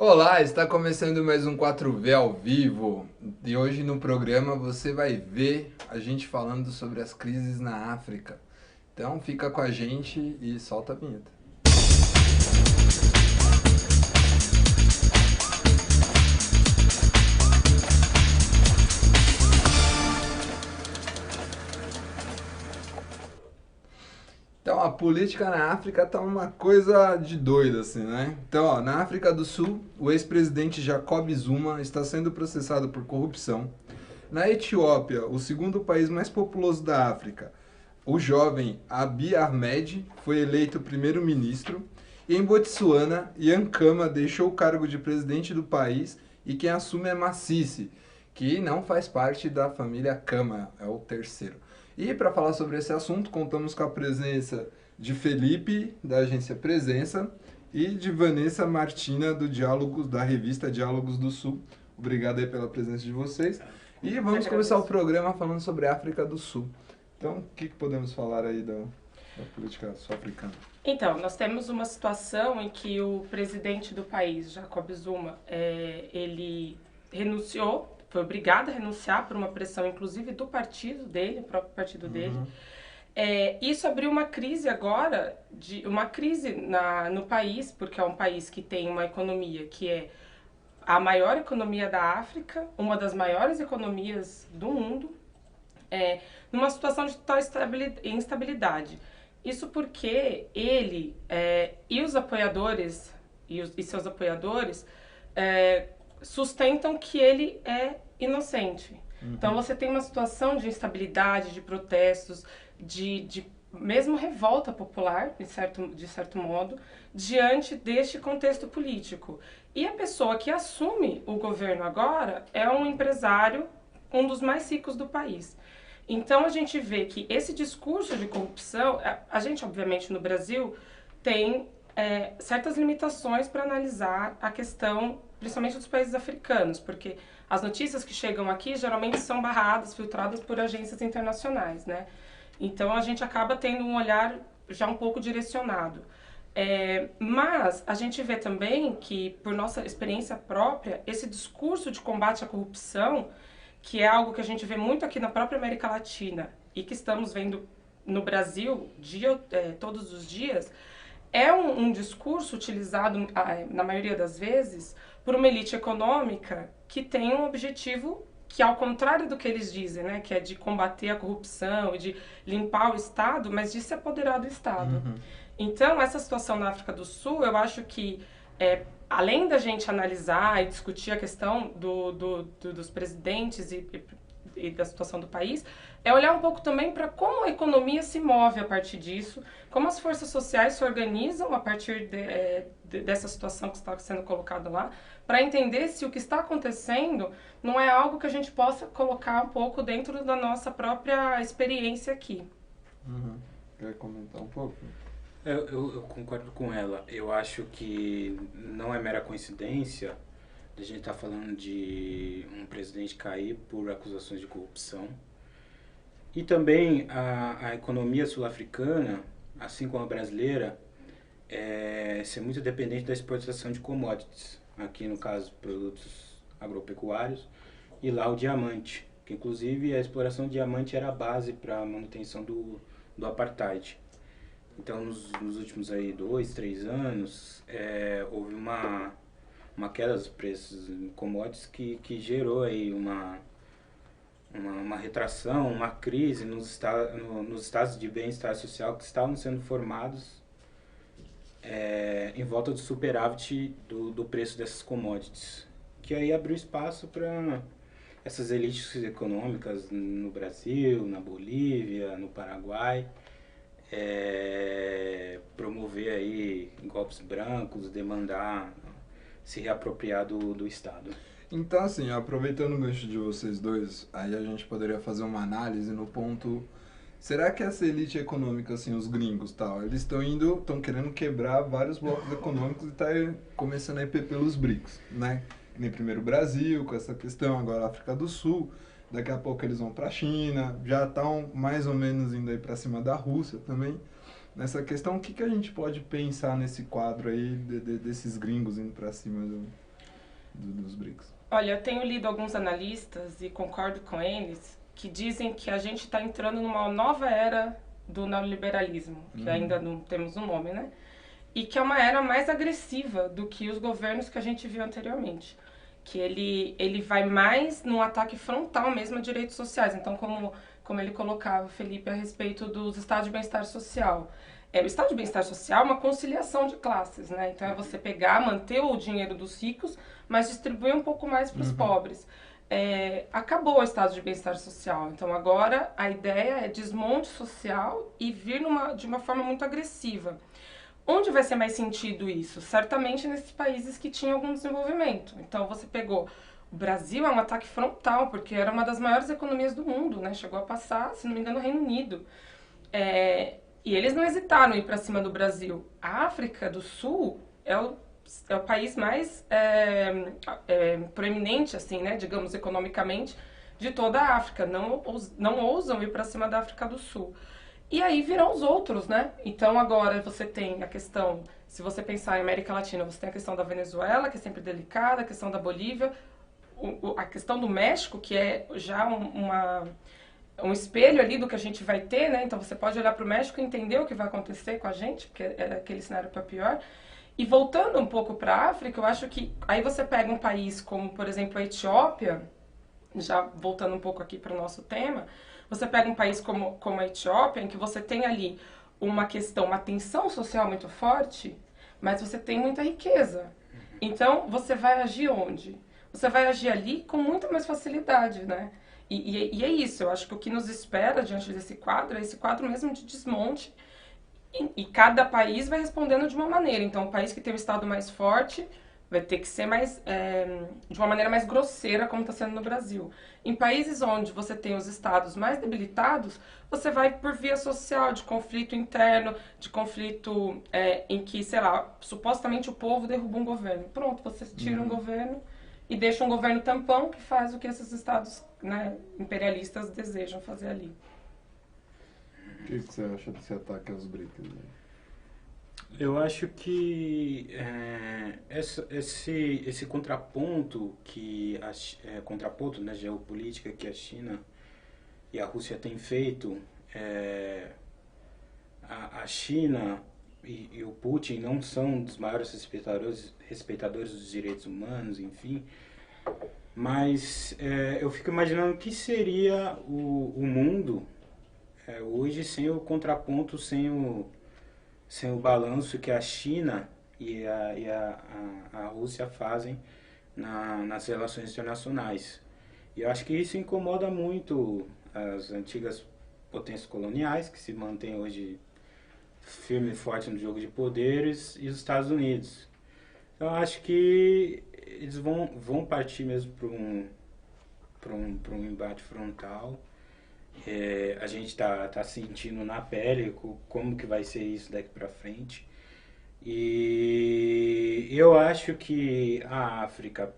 Olá, está começando mais um 4V ao vivo e hoje no programa você vai ver a gente falando sobre as crises na África. Então fica com a gente e solta a vinheta. Então a política na África tá uma coisa de doido assim, né? Então, ó, na África do Sul, o ex-presidente Jacob Zuma está sendo processado por corrupção. Na Etiópia, o segundo país mais populoso da África, o jovem Abiy Ahmed foi eleito primeiro-ministro. E em Botsuana, Ian Khama deixou o cargo de presidente do país e quem assume é Masisi, que não faz parte da família Khama, é o terceiro. E para falar sobre esse assunto, contamos com a presença de Felipe, da agência Presença, e de Vanessa Martina, do Diálogos, da revista Diálogos do Sul. Obrigado aí pela presença de vocês. E vamos começar o programa falando sobre a África do Sul. Então, o que podemos falar aí da política sul-africana? Então, nós temos uma situação em que o presidente do país, Jacob Zuma, ele renunciou, foi obrigado a renunciar por uma pressão, inclusive, do partido dele, o próprio partido dele. Isso abriu uma crise agora, uma crise no país, porque é um país que tem uma economia que é a maior economia da África, uma das maiores economias do mundo, numa situação de total instabilidade. Isso porque ele e os apoiadores e seus apoiadores sustentam que ele é inocente. Então você tem uma situação de instabilidade, de protestos, de mesmo revolta popular, de certo modo, diante deste contexto político. E a pessoa que assume o governo agora é um empresário, um dos mais ricos do país. Então a gente vê que esse discurso de corrupção, a gente obviamente no Brasil tem certas limitações para analisar a questão, principalmente dos países africanos, porque as notícias que chegam aqui geralmente são barradas, filtradas por agências internacionais, né? Então a gente acaba tendo um olhar já um pouco direcionado. Mas a gente vê também que, por nossa experiência própria, esse discurso de combate à corrupção, que é algo que a gente vê muito aqui na própria América Latina e que estamos vendo no Brasil todos os dias, é um discurso utilizado, na maioria das vezes, por uma elite econômica que tem um objetivo que, ao contrário do que eles dizem, né, que é de combater a corrupção e de limpar o Estado, mas de se apoderar do Estado. Então, essa situação na África do Sul, eu acho que, além da gente analisar e discutir a questão dos presidentes e da situação do país, é olhar um pouco também para como a economia se move a partir disso, como as forças sociais se organizam a partir dessa situação que está sendo colocada lá, para entender se o que está acontecendo não é algo que a gente possa colocar um pouco dentro da nossa própria experiência aqui. Quer comentar um pouco? Eu concordo com ela. Eu acho que não é mera coincidência a gente estar falando de um presidente cair por acusações de corrupção. E também a economia sul-africana, assim como a brasileira, ser muito dependente da exportação de commodities. Aqui, no caso, produtos agropecuários, e lá o diamante, que inclusive a exploração do diamante era a base para a manutenção do apartheid. Então, nos últimos aí 2, 3 anos, houve uma queda dos preços em commodities que gerou aí uma retração, uma crise nos estados de bem-estar social que estavam sendo formados em volta do superávit do preço dessas commodities, que aí abriu espaço para essas elites econômicas no Brasil, na Bolívia, no Paraguai, promover aí golpes brancos, demandar se reapropriar do Estado. Então, assim, aproveitando o gancho de vocês dois, aí a gente poderia fazer uma análise no ponto... Será que essa elite econômica, assim, os gringos tal, eles estão querendo quebrar vários blocos econômicos e tá começando a ir pelos BRICS, né? Nem primeiro o Brasil, com essa questão, agora a África do Sul, daqui a pouco eles vão para a China, já estão mais ou menos indo aí para cima da Rússia também. Nessa questão, o que a gente pode pensar nesse quadro aí desses gringos indo para cima dos BRICS? Olha, eu tenho lido alguns analistas e concordo com eles que dizem que a gente está entrando numa nova era do neoliberalismo, que ainda não temos um nome, né? E que é uma era mais agressiva do que os governos que a gente viu anteriormente. Que ele vai mais num ataque frontal mesmo a direitos sociais. Então, como ele colocava, Felipe, a respeito dos estados de bem-estar social. O estado de bem-estar social é uma conciliação de classes, né? Então, é você pegar, manter o dinheiro dos ricos, mas distribuir um pouco mais para os pobres. Acabou o estado de bem-estar social. Então, agora, a ideia é desmonte social e vir de uma forma muito agressiva. Onde vai ser mais sentido isso? Certamente nesses países que tinham algum desenvolvimento. Então, você pegou... O Brasil é um ataque frontal, porque era uma das maiores economias do mundo, né? Chegou a passar, se não me engano, o Reino Unido. E eles não hesitaram em ir para cima do Brasil. A África do Sul é o país mais proeminente, assim, né? Digamos, economicamente, de toda a África. Não ousam ir para cima da África do Sul. E aí virão os outros, né? Então agora você tem a questão, se você pensar em América Latina, você tem a questão da Venezuela, que é sempre delicada, a questão da Bolívia, a questão do México, que é já um espelho ali do que a gente vai ter, né? Então você pode olhar para o México e entender o que vai acontecer com a gente, porque é aquele cenário para pior. E voltando um pouco para a África, eu acho que aí você pega um país como, por exemplo, a Etiópia, já voltando um pouco aqui para o nosso tema, você pega um país como a Etiópia, em que você tem ali uma tensão social muito forte, mas você tem muita riqueza. Então, você vai agir onde? Você vai agir ali com muita mais facilidade, né? E é isso, eu acho que o que nos espera diante desse quadro é esse quadro mesmo de desmonte, e cada país vai respondendo de uma maneira. Então, o país que tem o Estado mais forte vai ter que ser de uma maneira mais grosseira, como está sendo no Brasil. Em países onde você tem os estados mais debilitados, você vai por via social, de conflito interno, de conflito em que, sei lá, supostamente o povo derruba um governo. Pronto, você tira um governo e deixa um governo tampão que faz o que esses estados, né, imperialistas desejam fazer ali. O que você acha desse ataque aos BRICS? Eu acho que esse contraponto contraponto na geopolítica que a China e a Rússia têm feito, a China e o Putin não são dos maiores respeitadores dos direitos humanos, enfim, mas eu fico imaginando o que seria o mundo hoje sem o contraponto, sem o balanço que a China e a Rússia fazem nas relações internacionais. E eu acho que isso incomoda muito as antigas potências coloniais, que se mantêm hoje firme e forte no jogo de poderes, e os Estados Unidos. Então eu acho que eles vão partir mesmo para um embate frontal. A gente está sentindo na pele como que vai ser isso daqui para frente. E eu acho que a África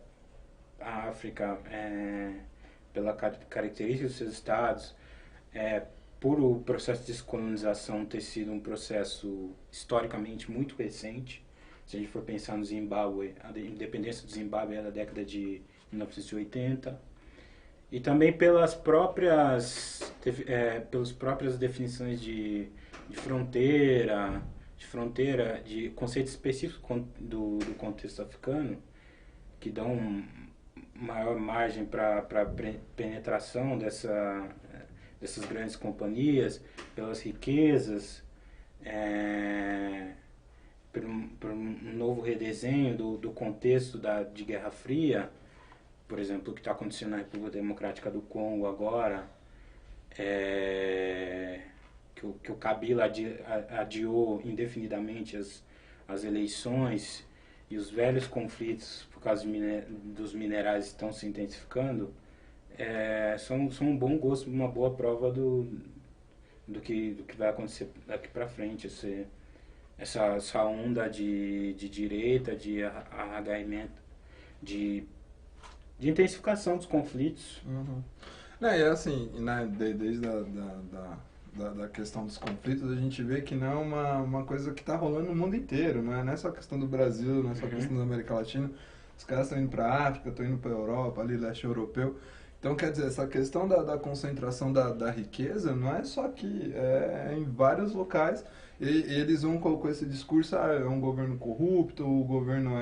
pela característica dos seus estados, por o processo de descolonização ter sido um processo historicamente muito recente. Se a gente for pensar no Zimbábue, a independência do Zimbábue é da década de 1980. E também pelas próprias definições de fronteira, de conceitos específicos do contexto africano, que dão maior margem para penetração dessas grandes companhias, pelas riquezas, por um novo redesenho do contexto de Guerra Fria. Por exemplo, o que está acontecendo na República Democrática do Congo agora, que o Kabila adiou indefinidamente as eleições, e os velhos conflitos por causa dos minerais estão se intensificando, são um bom gosto, uma boa prova do que vai acontecer daqui para frente. Essa onda de direita, de arraigamento, de intensificação dos conflitos. Uhum. E assim, né, desde da questão dos conflitos, a gente vê que não é uma coisa que está rolando no mundo inteiro, né? Não é só questão do Brasil, não é só questão da América Latina. os caras estão indo para a África, estão indo para a Europa, ali leste europeu. Então, quer dizer, essa questão da concentração da riqueza não é só aqui, é em vários locais. E eles vão colocou esse discurso, é um governo corrupto, o governo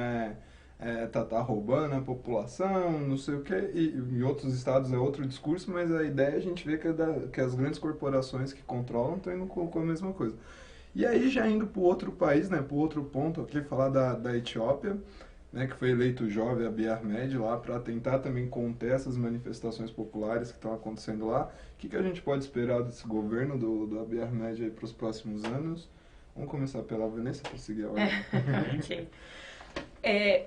tá roubando a população, não sei o quê. E em outros estados é outro discurso, mas a ideia a gente vê que as grandes corporações que controlam estão indo com a mesma coisa. E aí, já indo para o outro país, né, para o outro ponto aqui, falar da Etiópia, né, que foi eleito o jovem Abiy Ahmed lá para tentar também conter essas manifestações populares que estão acontecendo lá. O que a gente pode esperar desse governo do Abiy Ahmed para os próximos anos? Vamos começar pela Vanessa para seguir a ordem. Ok.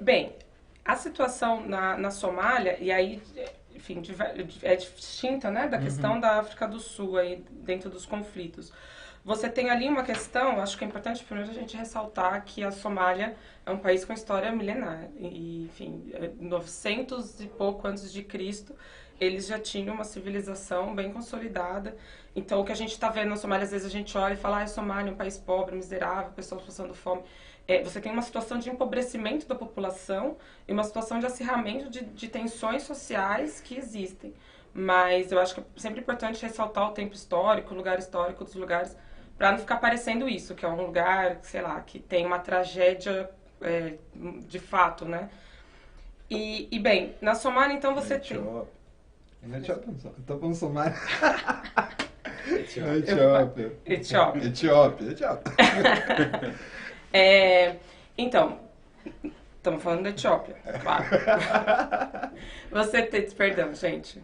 Bem, a situação na Somália, e aí, enfim, é distinta, né, da questão da África do Sul aí dentro dos conflitos. Você tem ali uma questão, acho que é importante primeiro a gente ressaltar que a Somália é um país com história milenar. E, enfim, 900 e pouco antes de Cristo, eles já tinham uma civilização bem consolidada. Então, o que a gente está vendo na Somália, às vezes a gente olha e fala, a Somália é um país pobre, miserável, pessoas passando fome. Você tem uma situação de empobrecimento da população e uma situação de acirramento de tensões sociais que existem. Mas eu acho que é sempre importante ressaltar o tempo histórico, o lugar histórico dos lugares, para não ficar parecendo isso, que é um lugar, sei lá, que tem uma tragédia de fato, né? E bem, na Somália, então, você tem... Na Etiópia, tá falando Somália. Etiópia. Então, estamos falando da Etiópia, claro. Perdão, gente.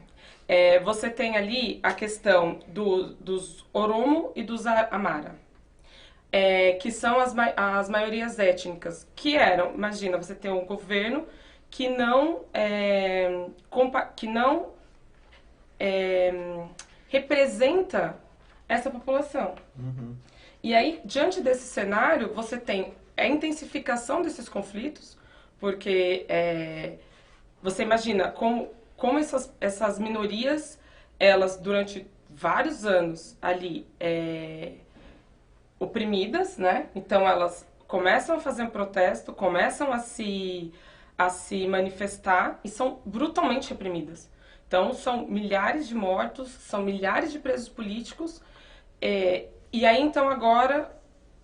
Você tem ali a questão dos Oromo e dos Amara, que são as maiorias étnicas, que eram, imagina, você tem um governo que não representa essa população. Uhum. E aí, diante desse cenário, você tem a intensificação desses conflitos, porque você imagina como essas minorias, elas durante vários anos ali oprimidas, né? Então elas começam a fazer um protesto, começam a se manifestar e são brutalmente reprimidas. Então são milhares de mortos, são milhares de presos políticos, e aí então agora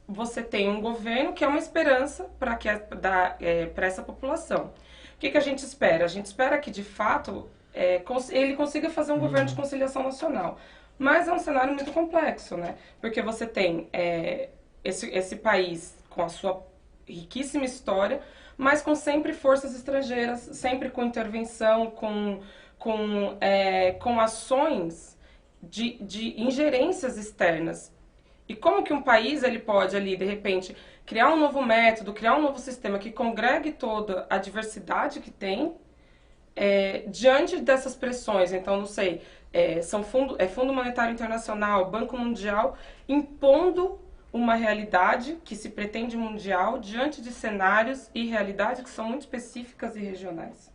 você tem um governo que é uma esperança para essa população. O que a gente espera? A gente espera que, de fato, ele consiga fazer um governo de conciliação nacional. Mas é um cenário muito complexo, né? Porque você tem esse país com a sua riquíssima história, mas com sempre forças estrangeiras, sempre com intervenção, com ações de ingerências externas. E como que um país ele pode ali, de repente, criar um novo método, criar um novo sistema que congregue toda a diversidade que tem diante dessas pressões? Então, não sei, Fundo Monetário Internacional, Banco Mundial, impondo uma realidade que se pretende mundial diante de cenários e realidades que são muito específicas e regionais.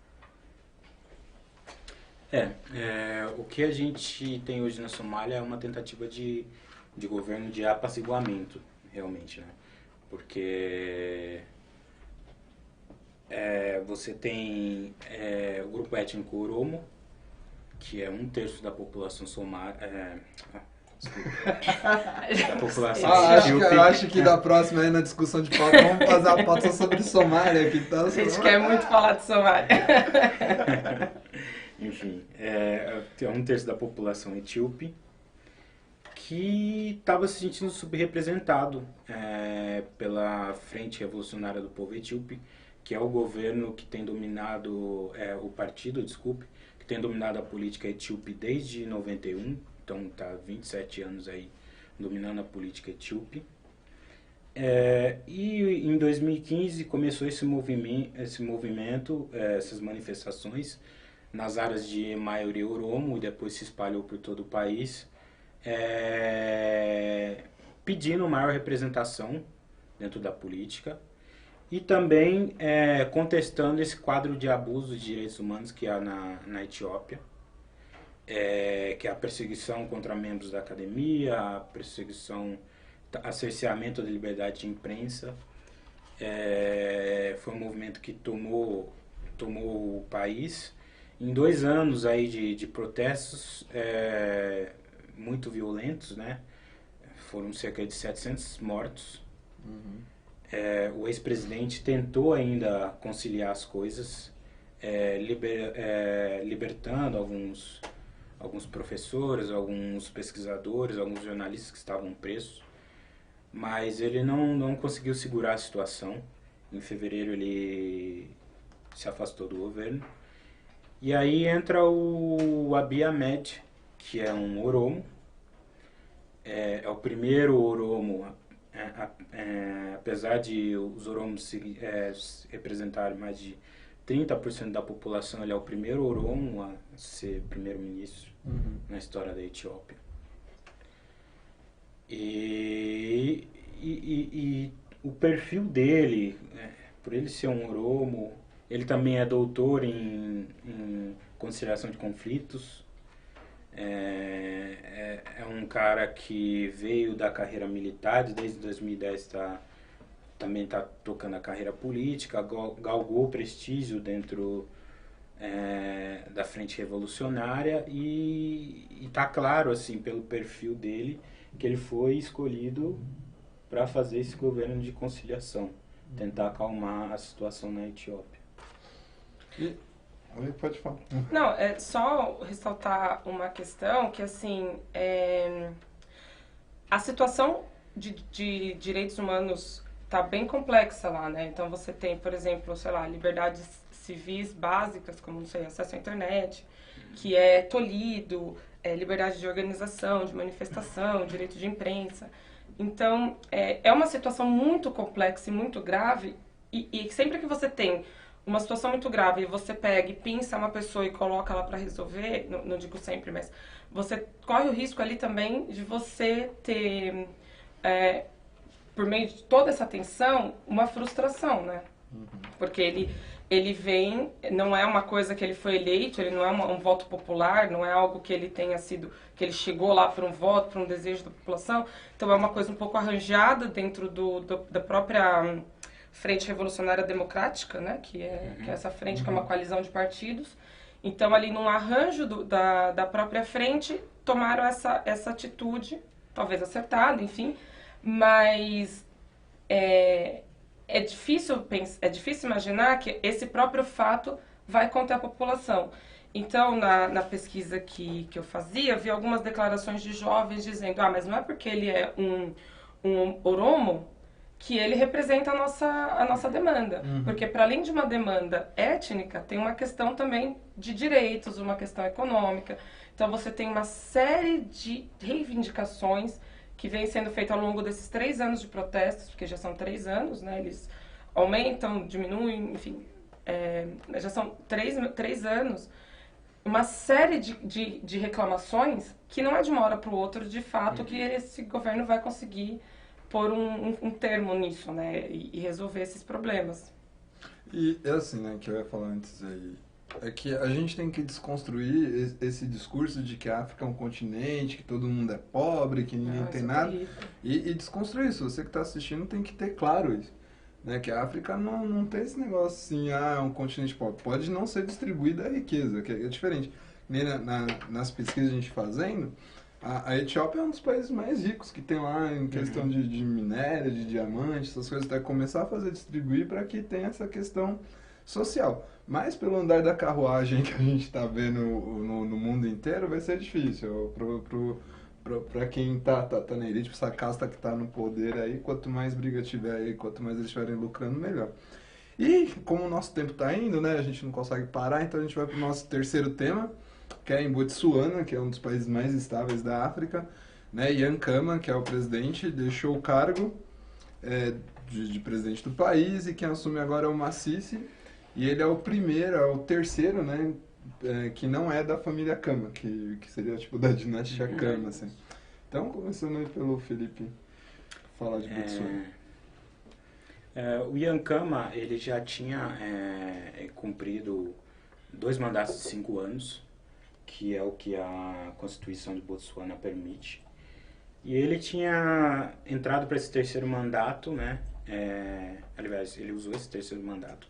O que a gente tem hoje na Somália é uma tentativa de governo de apaciguamento, realmente, né? Porque você tem o grupo étnico Oromo, que é 1/3 da população somália. Da população acho que da próxima aí na discussão de pauta vamos fazer uma pauta sobre Somália. Que tá a gente quer muito falar de Somália. Enfim, tem 1/3 da população etíope que estava se sentindo subrepresentado pela Frente Revolucionária do Povo Etíope, que é o governo que tem dominado, o partido, desculpe, que tem dominado a política etíope desde 91, então está 27 anos aí dominando a política etíope. E em 2015 começou esse movimento, essas manifestações nas áreas de maioria Oromo, e depois se espalhou por todo o país, pedindo maior representação dentro da política e também contestando esse quadro de abuso de direitos humanos que há na Etiópia, que é a perseguição contra membros da academia, a perseguição, a cerceamento da liberdade de imprensa. Foi um movimento que tomou o país. Em 2 anos aí de protestos muito violentos, né? Foram cerca de 700 mortos. O ex-presidente tentou ainda conciliar as coisas, libertando alguns professores, alguns pesquisadores, alguns jornalistas que estavam presos, mas ele não conseguiu segurar a situação. Em fevereiro ele se afastou do governo. E aí entra o Abiy Ahmed, que é um oromo, é o primeiro oromo, apesar de os oromos representarem mais de 30% da população, ele é o primeiro oromo a ser primeiro-ministro na história da Etiópia. E o perfil dele, por ele ser um oromo, ele também é doutor em conciliação de conflitos. É um cara que veio da carreira militar, desde 2010 também está tocando a carreira política, galgou prestígio dentro da Frente Revolucionária e está claro, assim, pelo perfil dele, que ele foi escolhido para fazer esse governo de conciliação, tentar acalmar a situação na Etiópia. Pode falar. Não, é só ressaltar uma questão que, assim, a situação de direitos humanos está bem complexa lá, né? Então você tem, por exemplo, sei lá, liberdades civis básicas, como, não sei, acesso à internet, que é tolhido, liberdade de organização, de manifestação, direito de imprensa. Então, é uma situação muito complexa e muito grave, e sempre que você tem uma situação muito grave e você pega e pinça uma pessoa e coloca ela para resolver, não digo sempre, mas você corre o risco ali também de você ter, por meio de toda essa tensão, uma frustração, né? Porque ele vem, não é uma coisa que ele foi eleito, ele não é um voto popular, não é algo que ele tenha sido, que ele chegou lá por um voto, por um desejo da população, então é uma coisa um pouco arranjada dentro da própria Frente Revolucionária Democrática, né, que é essa frente, que é uma coalizão de partidos. Então, ali num arranjo da própria frente, tomaram essa atitude, talvez acertada, enfim, mas é difícil imaginar que esse próprio fato vai conter a população. Então, na pesquisa que eu fazia, vi algumas declarações de jovens dizendo, mas não é porque ele é um oromo que ele representa a nossa demanda. Porque, para além de uma demanda étnica, tem uma questão também de direitos, uma questão econômica. Então, você tem uma série de reivindicações que vem sendo feita ao longo desses 3 anos de protestos, porque já são 3 anos, né? Eles aumentam, diminuem, enfim, já são 3 anos. Uma série de reclamações que não é de uma hora para o outro, de fato, que esse governo vai conseguir pôr um termo nisso, né, e resolver esses problemas. E é assim, né, que eu ia falar antes aí, é que a gente tem que desconstruir esse discurso de que a África é um continente, que todo mundo é pobre, que ninguém tem nada, e desconstruir isso. Você que está assistindo tem que ter claro isso, né, que a África não tem esse negócio assim, é um continente pobre. Pode não ser distribuída a riqueza, que é diferente. Nem nas pesquisas a gente fazendo, a Etiópia é um dos países mais ricos que tem lá em questão de minério, de diamante, essas coisas, até começar a fazer distribuir para que tenha essa questão social. Mas pelo andar da carruagem que a gente está vendo no mundo inteiro, vai ser difícil. Para quem tá na elite, essa casta que está no poder aí, quanto mais briga tiver aí, quanto mais eles estiverem lucrando, melhor. E como o nosso tempo está indo, né, a gente não consegue parar, então a gente vai para o nosso terceiro tema, que é em Botsuana, que é um dos países mais estáveis da África, né? Ian Khama, que é o presidente, deixou o cargo de presidente do país, e quem assume agora é o Masisi, e ele é o terceiro, né, que não é da família Khama, que seria tipo da dinastia Khama, assim. Então, começando aí pelo Felipe, falar de Botsuana. O Ian Khama, ele já tinha cumprido 2 mandatos de 5 anos, que é o que a Constituição de Botsuana permite. E ele tinha entrado para esse terceiro mandato, né? Aliás, ele usou esse terceiro mandato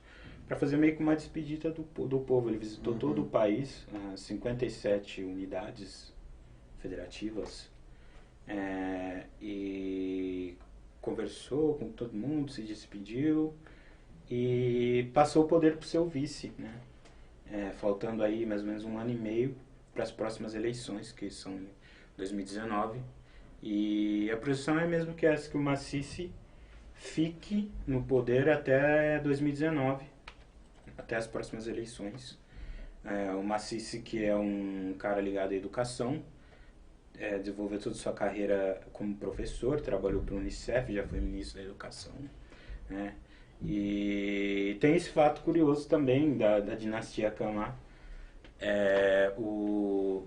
para fazer meio que uma despedida do povo. Ele visitou todo o país, 57 unidades federativas, e conversou com todo mundo, se despediu e passou o poder para o seu vice, né? Faltando aí mais ou menos 1 ano e meio para as próximas eleições, que são em 2019. E a projeção é mesmo que essa, que o Massisi fique no poder até 2019, até as próximas eleições. O Massisi, que é um cara ligado à educação, desenvolveu toda a sua carreira como professor, trabalhou para o Unicef, já foi ministro da educação, né? E tem esse fato curioso também da dinastia Kama.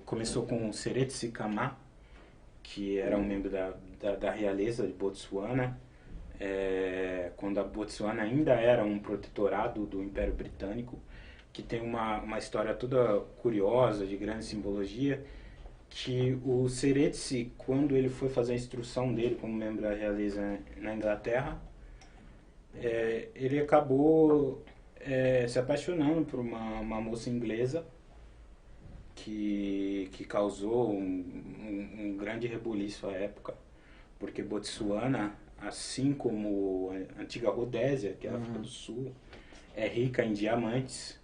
Começou com o Seretse Khama, que era um membro da realeza de Botsuana, quando a Botsuana ainda era um protetorado do Império Britânico, que tem uma história toda curiosa, de grande simbologia, que o Seretse, quando ele foi fazer a instrução dele como membro da realeza na Inglaterra, ele acabou se apaixonando por uma moça inglesa que causou um grande rebuliço à época, porque Botsuana, assim como a antiga Rodésia, que é a África do Sul, é rica em diamantes.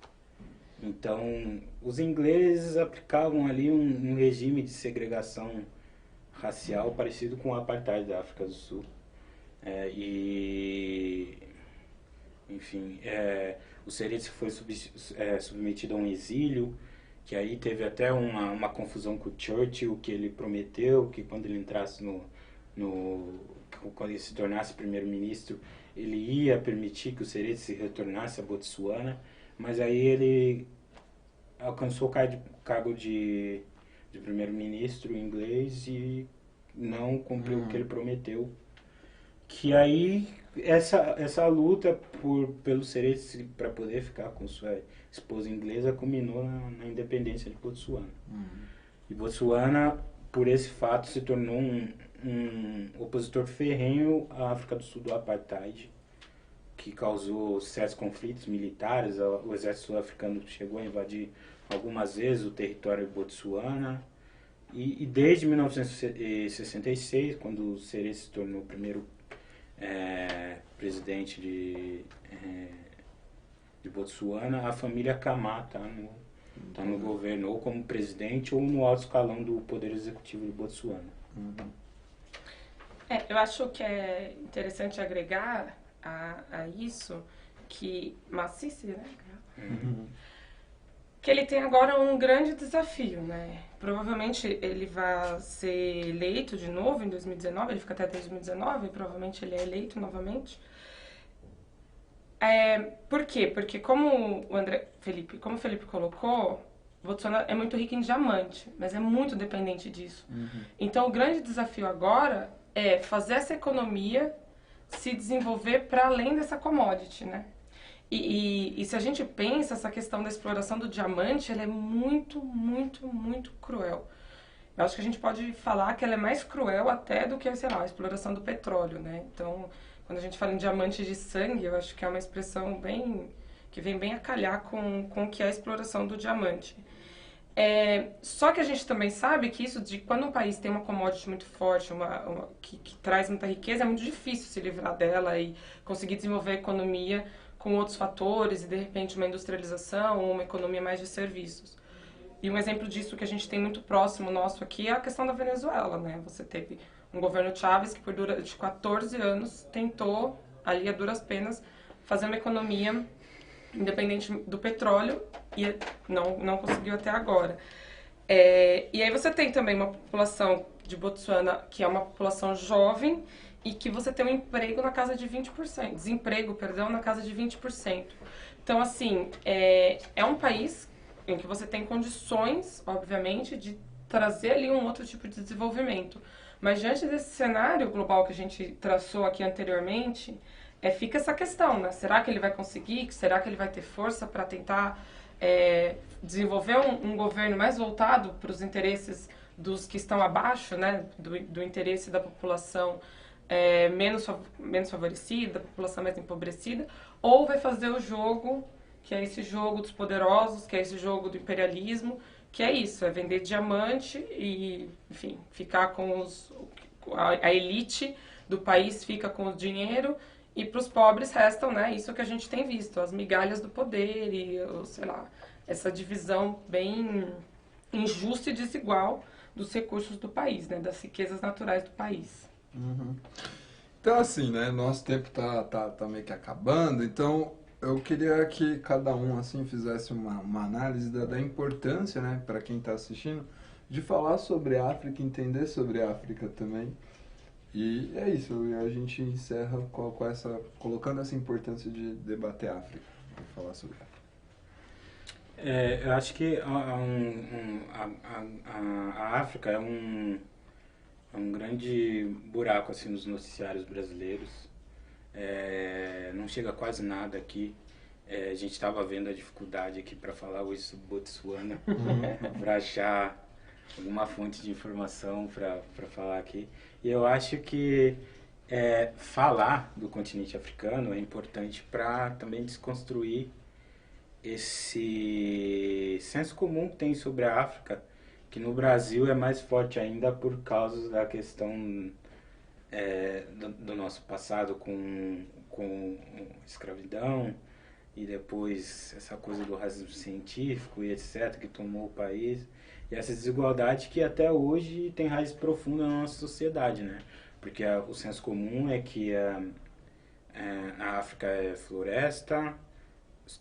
Então, os ingleses aplicavam ali um regime de segregação racial parecido com o apartheid da África do Sul. Enfim, o Seretse foi submetido a um exílio, que aí teve até uma confusão com o Churchill, que ele prometeu que quando ele entrasse quando ele se tornasse primeiro-ministro, ele ia permitir que o Seretse retornasse a Botsuana, mas aí ele alcançou o cargo de primeiro-ministro inglês e não cumpriu o que ele prometeu. Que aí essa luta pelo Seretse para poder ficar com sua esposa inglesa culminou na independência de Botsuana. E Botsuana, por esse fato, se tornou um opositor ferrenho à África do Sul do apartheid, que causou sérios conflitos militares. O exército sul-africano chegou a invadir algumas vezes o território de Botsuana. E desde 1966, quando o Seretse se tornou o primeiro presidente de Botsuana, a família Khama está no governo, ou como presidente ou no alto escalão do poder executivo de Botsuana. Eu acho que é interessante agregar a isso que Massisi, né? Que ele tem agora um grande desafio, né? Provavelmente ele vai ser eleito de novo em 2019, ele fica até 2019, e provavelmente ele é eleito novamente. Por quê? Porque como o Felipe colocou, Botsuana é muito rico em diamante, mas é muito dependente disso. Então o grande desafio agora é fazer essa economia se desenvolver para além dessa commodity, né? E se a gente pensa, essa questão da exploração do diamante, ela é muito, muito, muito cruel. Eu acho que a gente pode falar que ela é mais cruel até do que, sei lá, a exploração do petróleo, né? Então, quando a gente fala em diamante de sangue, eu acho que é uma expressão que vem bem a calhar com o que é a exploração do diamante. Só que a gente também sabe que isso de quando um país tem uma commodity muito forte, que traz muita riqueza, é muito difícil se livrar dela e conseguir desenvolver a economia com outros fatores e, de repente, uma industrialização ou uma economia mais de serviços. E um exemplo disso que a gente tem muito próximo nosso aqui é a questão da Venezuela, né? Você teve um governo Chávez que, por durante 14 anos, tentou, ali a duras penas, fazer uma economia independente do petróleo e não conseguiu até agora. E aí você tem também uma população de Botsuana que é uma população jovem e que você tem um emprego na casa de 20%, desemprego, perdão, na casa de 20%. Então, assim, é um país em que você tem condições, obviamente, de trazer ali um outro tipo de desenvolvimento. Mas diante desse cenário global que a gente traçou aqui anteriormente, fica essa questão, né? Será que ele vai conseguir? Será que ele vai ter força para tentar desenvolver um governo mais voltado para os interesses dos que estão abaixo, né? Do interesse da população menos favorecida, da população mais empobrecida? Ou vai fazer o jogo que é esse jogo dos poderosos, que é esse jogo do imperialismo, que é isso, é vender diamante e, enfim, ficar com a elite do país fica com o dinheiro e para os pobres restam, né, isso que a gente tem visto, as migalhas do poder e, sei lá, essa divisão bem injusta e desigual dos recursos do país, né, das riquezas naturais do país. Uhum. Então, assim, né, nosso tempo tá meio que acabando, então eu queria que cada um, assim, fizesse uma análise da importância, né, para quem está assistindo, de falar sobre a África, entender sobre a África também. E é isso, e a gente encerra colocando essa importância de debater a África, de falar sobre a África. Eu acho que a África é um grande buraco assim, nos noticiários brasileiros. Não chega quase nada aqui. A gente estava vendo a dificuldade aqui para falar o Botsuana, para achar alguma fonte de informação para falar aqui. E eu acho que falar do continente africano é importante para também desconstruir esse senso comum que tem sobre a África, que no Brasil é mais forte ainda por causa da questão do nosso passado com escravidão e depois essa coisa do racismo científico e etc., que tomou o país. E essa desigualdade que até hoje tem raiz profunda na nossa sociedade, né? Porque o senso comum é que a África é floresta,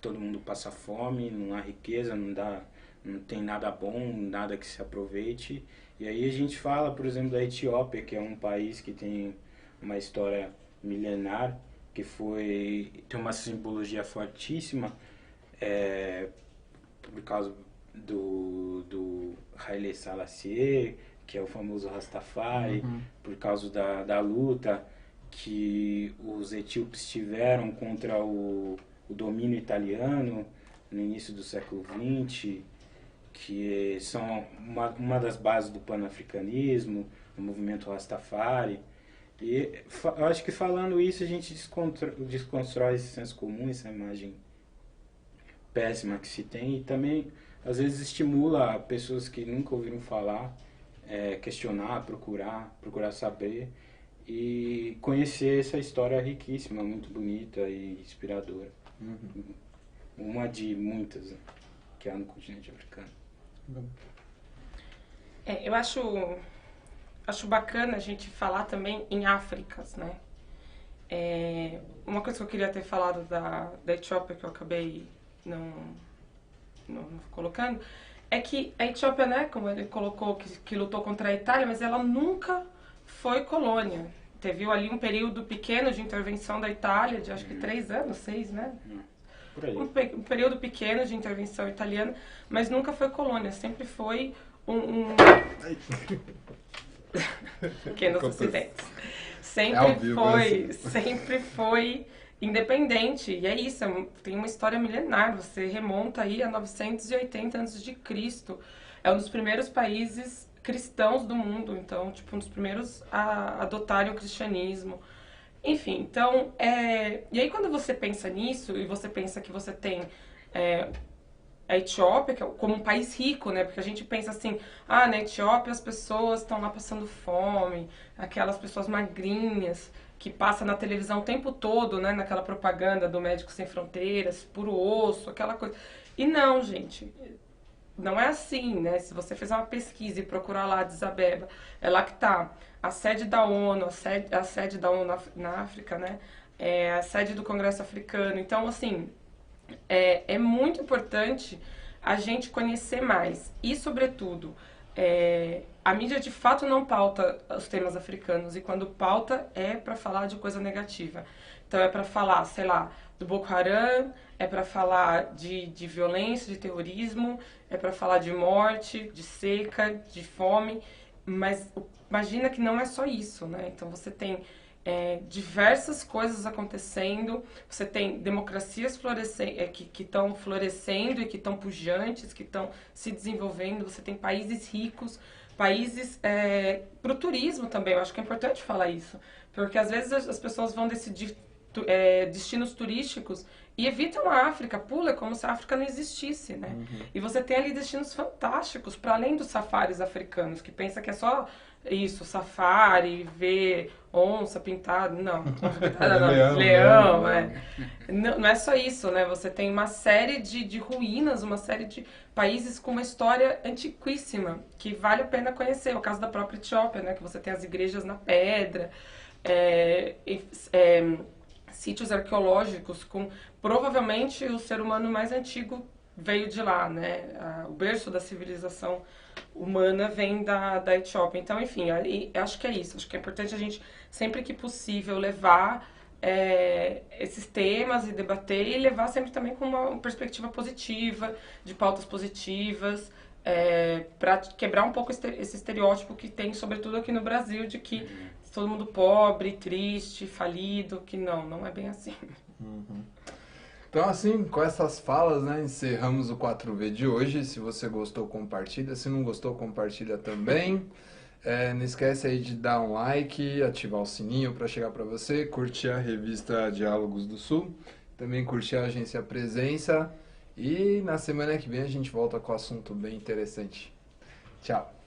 todo mundo passa fome, não há riqueza, não tem nada bom, nada que se aproveite. E aí a gente fala, por exemplo, da Etiópia, que é um país que tem uma história milenar, que tem uma simbologia fortíssima, por causa do Haile Selassie, que é o famoso Rastafari, por causa da luta que os etíopes tiveram contra o domínio italiano no início do século XX, que são uma das bases do panafricanismo, do movimento Rastafari. E eu acho que falando isso a gente desconstrói esse senso comum, essa imagem péssima que se tem, e também às vezes estimula pessoas que nunca ouviram falar, questionar, procurar saber e conhecer essa história riquíssima, muito bonita e inspiradora. Uma de muitas que há no continente africano. Eu acho bacana a gente falar também em Áfricas, né? Uma coisa que eu queria ter falado da Etiópia, que eu acabei não colocando, é que a Etiópia, né, como ele colocou, que lutou contra a Itália, mas ela nunca foi colônia. Teve ali um período pequeno de intervenção da Itália, de acho que 3 anos, 6, né? Por aí. Um período pequeno de intervenção italiana, mas nunca foi colônia, sempre foi pequenos acidentes. Sempre foi independente. E é isso, tem uma história milenar. Você remonta aí a 980 a.C. É um dos primeiros países cristãos do mundo, então, tipo, um dos primeiros a adotarem o cristianismo. Enfim, então, e aí quando você pensa nisso, e você pensa que você tem a Etiópia como um país rico, né? Porque a gente pensa assim, na Etiópia as pessoas estão lá passando fome, aquelas pessoas magrinhas, que passa na televisão o tempo todo, né? Naquela propaganda do Médicos Sem Fronteiras, puro osso, aquela coisa. E não, gente, não é assim, né? Se você fizer uma pesquisa e procurar lá Addis Abeba, é lá que tá a sede da ONU, a sede da ONU na África, né? A sede do Congresso Africano. Então, assim, é muito importante a gente conhecer mais. E, sobretudo, a mídia de fato não pauta os temas africanos. E quando pauta, é para falar de coisa negativa. Então, é para falar, sei lá, do Boko Haram, é para falar de violência, de terrorismo, é para falar de morte, de seca, de fome. Mas imagina que não é só isso, né? Então você tem diversas coisas acontecendo, você tem democracias que estão florescendo e que estão pujantes, que estão se desenvolvendo, você tem países ricos, países para o turismo também, eu acho que é importante falar isso, porque às vezes as pessoas vão decidir destinos turísticos e evitam a África, pula como se a África não existisse, né? E você tem ali destinos fantásticos, para além dos safaris africanos, que pensa que é só isso, safari, ver onça pintada, não, onça pintada não, leão, Não, não é só isso, né? Você tem uma série de ruínas, uma série de países com uma história antiquíssima, que vale a pena conhecer. O caso da própria Etiópia, né? Que você tem as igrejas na pedra, sítios arqueológicos com provavelmente o ser humano mais antigo veio de lá, né? O berço da civilização humana vem da Etiópia. Então, enfim, acho que é isso. Acho que é importante a gente, sempre que possível, levar esses temas e debater e levar sempre também com uma perspectiva positiva, de pautas positivas, para quebrar um pouco esse estereótipo que tem, sobretudo aqui no Brasil, de que todo mundo pobre, triste, falido, que não é bem assim. Então, assim, com essas falas, né, encerramos o 4V de hoje. Se você gostou, compartilha. Se não gostou, compartilha também. Não esquece aí de dar um like, ativar o sininho para chegar para você, curtir a revista Diálogos do Sul, também curtir a agência Presença. E na semana que vem a gente volta com um assunto bem interessante. Tchau!